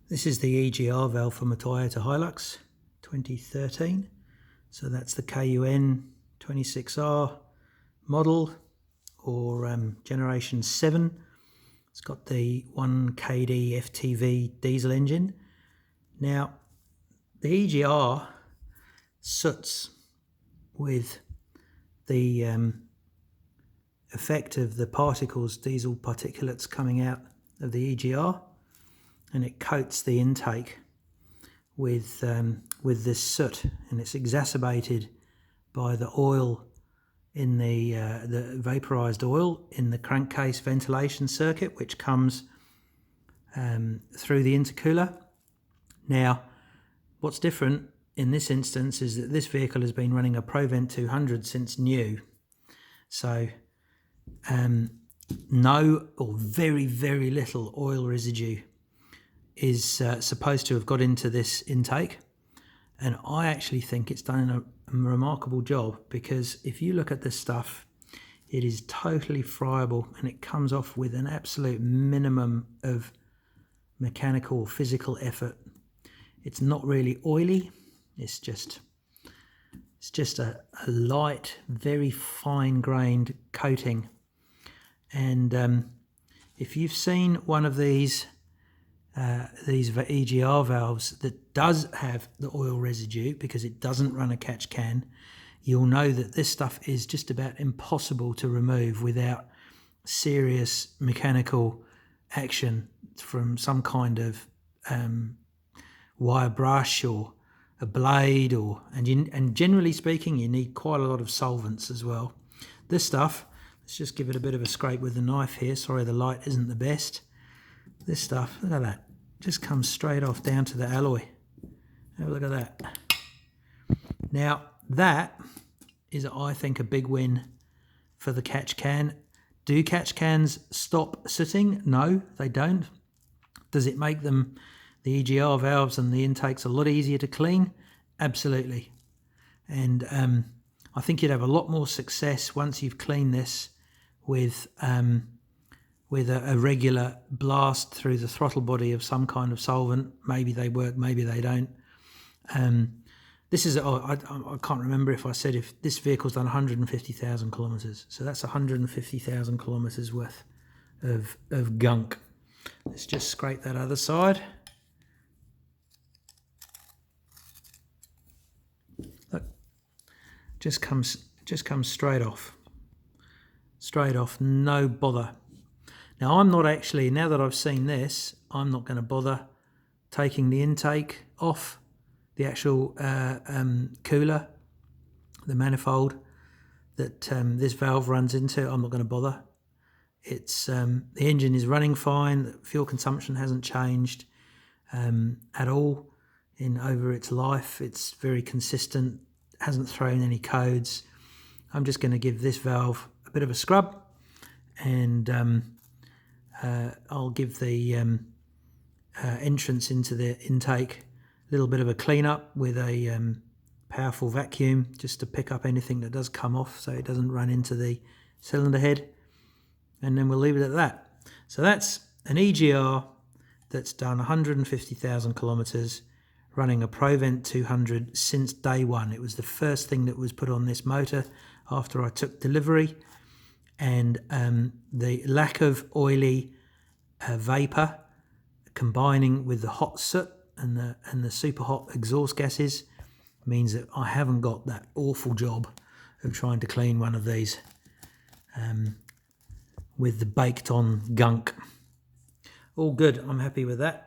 This is the EGR valve for my Toyota Hilux 2013. So that's the KUN26R model, or generation 7. It's got the 1 kd FTV diesel engine. Now the EGR soots with the effect of the particles, diesel particulates coming out of the EGR, and it coats the intake with this soot, and it's exacerbated by the oil in the vaporized oil in the crankcase ventilation circuit, which comes through the intercooler. Now, what's different in this instance is that this vehicle has been running a Provent 200 since new, so no or very little oil residue is supposed to have got into this intake, and I actually think it's done a remarkable job, because if you look at this stuff, it is totally friable and it comes off with an absolute minimum of mechanical or physical effort. It's not really oily, it's just a light, very fine-grained coating. And if you've seen one of these EGR valves that does have the oil residue, because it doesn't run a catch can, you'll know that this stuff is just about impossible to remove without serious mechanical action from some kind of wire brush or a blade, and generally speaking, you need quite a lot of solvents as well. This stuff, let's just give it a bit of a scrape with the knife here. Sorry, the light isn't the best. This stuff, look at that, just comes straight off down to the alloy. Have a look at that. Now that is, I think, a big win for the catch can. Do catch cans stop sooting? No, they don't. Does it make them, the EGR valves and the intakes, a lot easier to clean? Absolutely. And I think you'd have a lot more success once you've cleaned this with a regular blast through the throttle body of some kind of solvent. Maybe they work, maybe they don't. This is, I can't remember if I said, if this vehicle's done 150,000 kilometers. So that's 150,000 kilometers worth of gunk. Let's just scrape that other side. Look, just comes straight off. Straight off, no bother. Now I'm not actually, now that I've seen this, I'm not going to bother taking the intake off the actual cooler, the manifold that this valve runs into. I'm not going to bother. It's the engine is running fine. The fuel consumption hasn't changed at all over its life. It's very consistent, hasn't thrown any codes. I'm just going to give this valve a bit of a scrub, and I'll give the entrance into the intake a little bit of a clean up with a powerful vacuum, just to pick up anything that does come off so it doesn't run into the cylinder head, and then we'll leave it at that. So that's an EGR that's done 150,000 kilometers, running a Provent 200 since day one. It was the first thing that was put on this motor after I took delivery, and the lack of oily vapor combining with the hot soot and the super hot exhaust gases means that I haven't got that awful job of trying to clean one of these with the baked on gunk. All good, I'm happy with that.